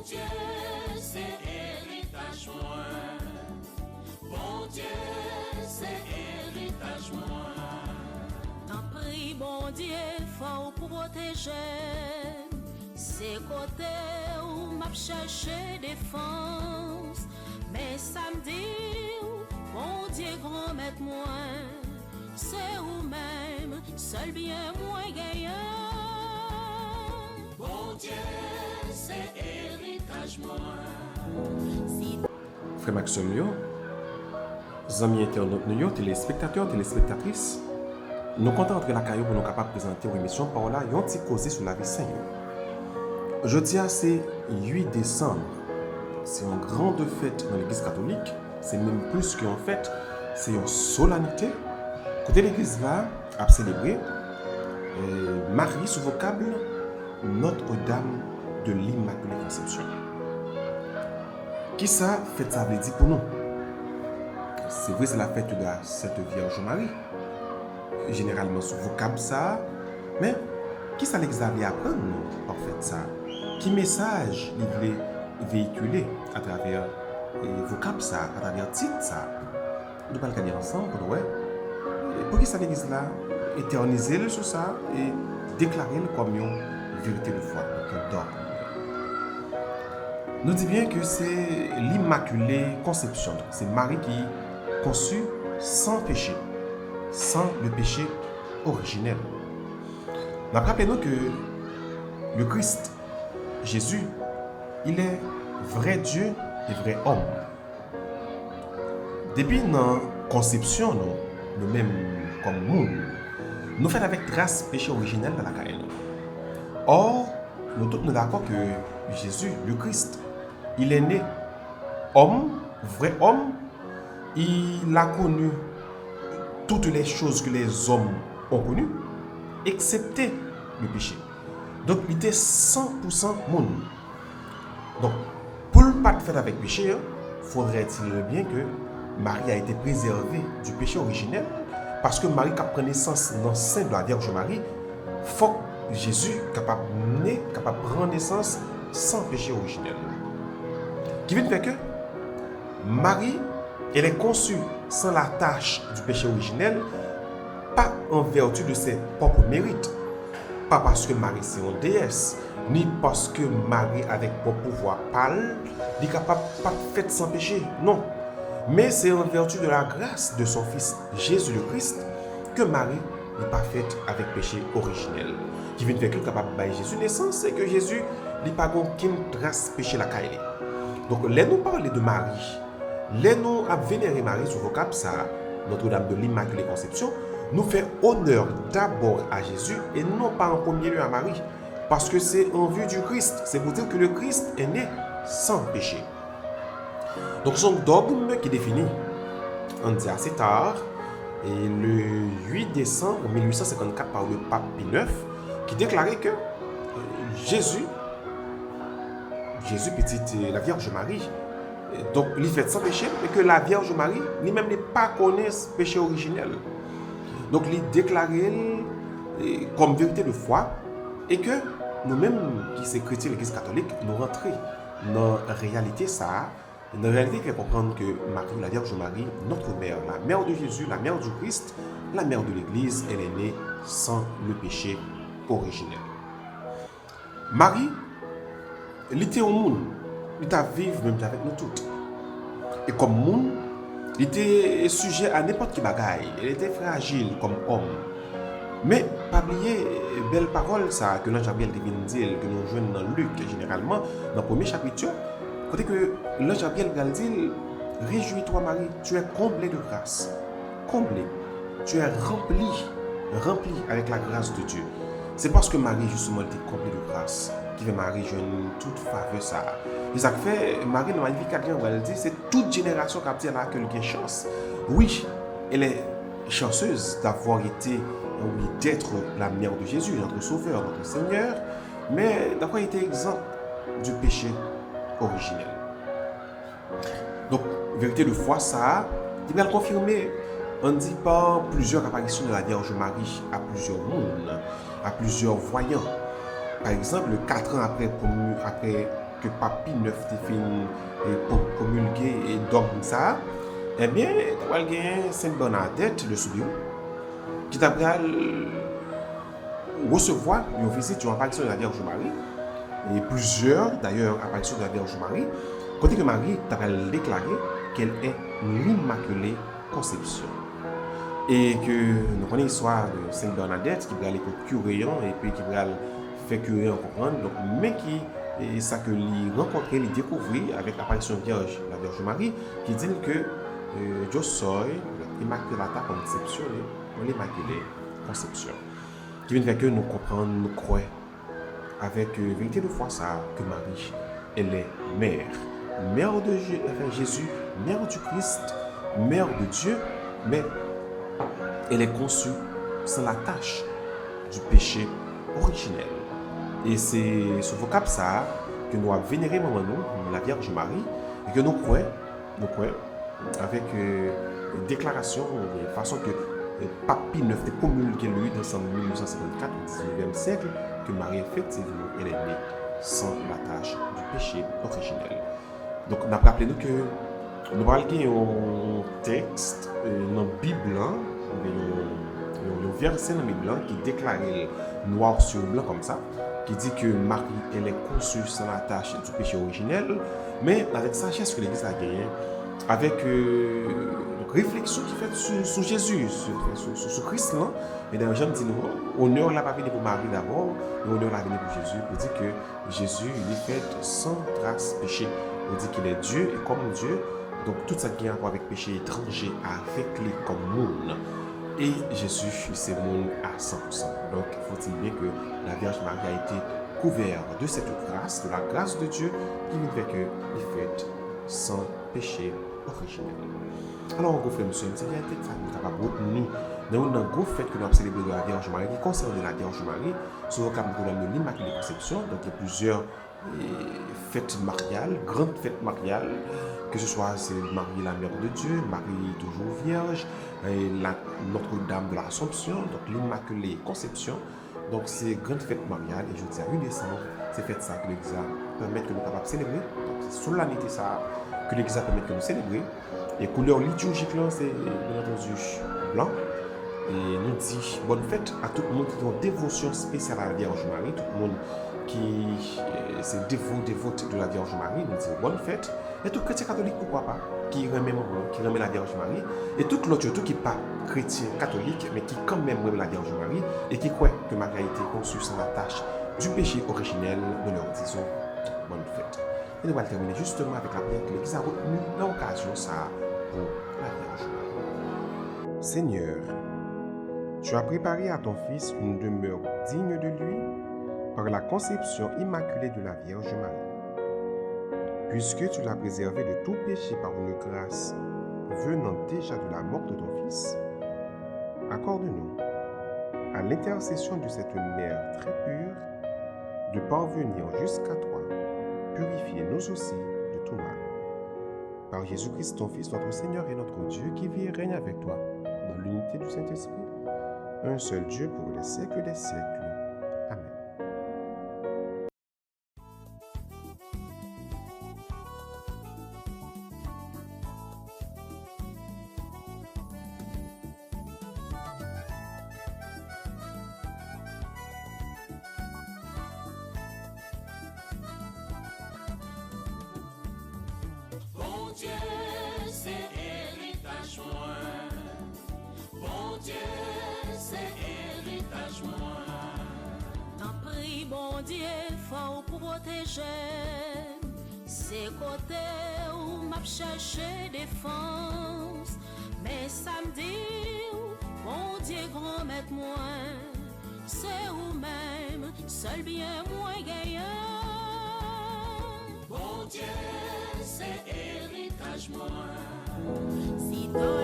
Dieu, c'est héritage moi. Bon Dieu, c'est héritage moi. T'en prie, bon Dieu, faut protéger. C'est côté où m'a cherché défense. Mais samedi, bon Dieu, grand maître moi. C'est où même, seul bien moins gagnant. Bon Dieu, c'est héritage moi. Frère Maxime yo, amis internautes nous, téléspectateurs, téléspectatrices, nous comptons entrer la caillou pour nous capables de présenter une émission par là, yon ti causé sur la vie saint. Jeudi c'est 8 décembre. C'est une grande fête dans l'église catholique, c'est même plus qu'une fête, c'est une solennité. Côté l'église là a célébré Marie sous vocable Notre-Dame de l'Immaculée Conception. Qui ça fête ça veut dire pour nous? C'est vrai, c'est la fête de la Sainte Vierge Marie. Généralement sous vocable ça, mais qui ça l'église avait apprendre nous en fait ça? Qui message il voulait véhiculer à travers vocable ça, à travers titre ça? Nous allons regarder ensemble, ouais. Pour qui ça l'église là éterniser sur ça et déclarer comme une vérité de foi, un dogme. Nous dit bien que c'est l'Immaculée Conception. C'est Marie qui conçue sans péché, sans le péché originel. Rappelez-nous que le Christ, Jésus, il est vrai Dieu et vrai homme. Depuis notre conception, nous-mêmes comme monde, nous faisons avec trace péché originel dans la carrière. Or, nous tous sommes d'accord que Jésus, le Christ, il est né homme, vrai homme, il a connu toutes les choses que les hommes ont connues, excepté le péché. Donc, il était 100% monde. Donc, pour ne pas faire avec péché, faudrait-il bien que Marie a été préservée du péché originel, parce que Marie qui a pris naissance dans le sein de la Vierge Marie, faut que Jésus capable de prendre naissance sans péché originel. Qui veut dire que Marie, elle est conçue sans la tâche du péché originel, pas en vertu de ses propres mérites, pas parce que Marie c'est une déesse, ni parce que Marie avec pour pouvoir parler, n'est capable pas faire sans péché, non. Mais c'est en vertu de la grâce de son Fils Jésus le Christ que Marie n'est pas faite avec péché originel. Qui vient de faire que capable de Jésus naissance, c'est que Jésus n'a pas aucune trace péché la caille. Donc, là nous parler de Marie, là nous à vénérer Marie sous vocable ça, Notre-Dame de l'Immaculée Conception, nous fait honneur d'abord à Jésus et non pas en premier lieu à Marie, parce que c'est en vue du Christ. C'est pour dire que le Christ est né sans péché. Donc son dogme qui définit, on dit assez tard, et le 8 décembre 1854 par le pape Pie IX, qui déclarait que Jésus, petite la Vierge Marie, donc il fait sans péché, mais que la Vierge Marie, lui-même n'est pas connaisse péché originel. Donc il déclarait comme vérité de foi, et que nous-mêmes qui sommes chrétiens de l'Église catholique, nous rentrons dans la réalité ça. Dans la réalité, il faut comprendre que Marie, la Vierge Marie, notre mère, la mère de Jésus, la mère du Christ, la mère de l'Église, elle est née sans le péché originel. Marie, elle était au monde, elle était vivre même avec nous toutes. Et comme monde, elle était sujet à n'importe quelle bagaille, elle était fragile comme homme. Mais, pas oublier, belle parole ça, que l'ange Gabriel dit, que nous jouons dans Luc, généralement, dans le premier chapitre, côté que l'ange Gabriel va dire, réjouis-toi Marie, tu es comblée de grâce. Comblée. Tu es remplie avec la grâce de Dieu. C'est parce que Marie, justement, était comblée de grâce, qui fait Marie jeune toute faveur ça. Et ça fait, Marie, dans la vie elle dit, c'est toute génération qui a dit là qu'elle a une chance. Oui, elle est chanceuse d'avoir été, d'être la mère de Jésus, notre Sauveur, notre Seigneur, mais d'avoir été exempt du péché originel. Donc, vérité de foi, ça, il va le confirmer. On dit par plusieurs apparitions de la Vierge Marie à plusieurs mondes, à plusieurs voyants. Par exemple, 4 ans après que Papi Neuf te fin promulguer et dogme ça, eh bien, tu vas gagner Sainte Bernadette de Soubirou, qui t'a recevoir une visite, une apparition de la Vierge Marie, et plusieurs, d'ailleurs, apparitions de la Vierge Marie, côté que Marie t'a déclaré qu'elle est l'Immaculée Conception. Et que nous connaissons l'histoire de Sainte Bernadette qui va aller pour curer et puis qui va faire curer en comprendre. Donc, mais qui et ça que lui rencontrer, lui découvrir avec l'apparition de la Vierge Marie, qui dit que je soy l'Immaculata Conception, l'Immaculée Conception. Qui vient faire que nous comprenons, nous croyons avec vérité de foi ça que Marie, elle est mère. Mère de Jésus, mère du Christ, mère de Dieu, mais elle est conçue sans la tâche du péché originel. Et c'est ce vocable ça que nous avons vénéré maman nous, la Vierge Marie, et que nous croyons avec une déclaration de façon que Papi Neuf te promulgué lui dans 1854 au 19e siècle que Marie effectivement elle est née sans la tâche du péché originel. Donc on a rappelé nous que nous parlons un texte dans la Bible, un verset dans la Bible qui déclare noir sur blanc comme ça, qui dit que Marie elle est conçue sans la tâche du péché originel, mais avec sagesse que l'Église a gagné, avec réflexion qui fait sur Jésus, sur Christ là. Et dans Jean dit nous, honneur l'a pas venu pour Marie d'abord, et honneur l'a venu pour Jésus, pour dire que Jésus il est fait sans trace péché. On dit qu'il est Dieu et comme Dieu, donc tout ça qui a rapport avec péché étranger avec lui comme monde. Et Jésus c'est monde à 100%. Donc faut-il bien que la Vierge Marie a été couverte de cette grâce, de la grâce de Dieu, qui nous fait que il fait sans péché originel. Alors, en gros, frère, monsieur, c'est bien que ça nous capable de retenir dans un gros fait que nous avons célébré de la Vierge Marie, qui concerne la Vierge Marie, sur le cadre de l'Immaculée Conception. Donc, il y a plusieurs fêtes mariales, grandes fêtes mariales, que ce soit c'est Marie la Mère de Dieu, Marie toujours Vierge, Notre-Dame de l'Assomption, donc l'Immaculée Conception. Donc, c'est grandes fêtes mariales, et je dis à 1 décembre, c'est fête ça que l'Église permet que nous capables de célébrer. Donc, c'est solennité ça que l'Église permet que nous célébrer. Et couleur liturgique là, c'est bien entendu blanc. Et nous dit bonne fête à tout le monde qui a une dévotion spéciale à la Vierge Marie, tout le monde qui c'est dévote de la Vierge Marie, nous dit bonne fête. Et tout chrétien catholique, pourquoi pas, qui remet la Vierge Marie. Et tout l'autre, tout qui n'est pas chrétien catholique, mais qui quand même remet la Vierge Marie, et qui croit que Marie a été conçue sans la tâche du péché originel, de leur disons bonne fête. Et nous allons terminer justement avec la prière que l'Église a retenue dans l'occasion ça pour la Vierge Marie. Seigneur, tu as préparé à ton Fils une demeure digne de lui par la conception immaculée de la Vierge Marie. Puisque tu l'as préservé de tout péché par une grâce venant déjà de la mort de ton Fils, accorde-nous, à l'intercession de cette mère très pure, de parvenir jusqu'à toi, purifier nous aussi de tout mal. Par Jésus-Christ, ton Fils, notre Seigneur et notre Dieu, qui vit et règne avec toi, dans l'unité du Saint-Esprit, un seul Dieu pour les siècles des siècles. Amen. Bon Dieu, c'est héritage moi. Bon Dieu, c'est héritage moi. T'en prie, bon Dieu, faut protéger. C'est côté où m'a cherché défense. Mais samedi, bon Dieu, grand maître moi. C'est vous-même, seul bien moins gagnant. Bon Dieu, c'est héritage moi. Si dans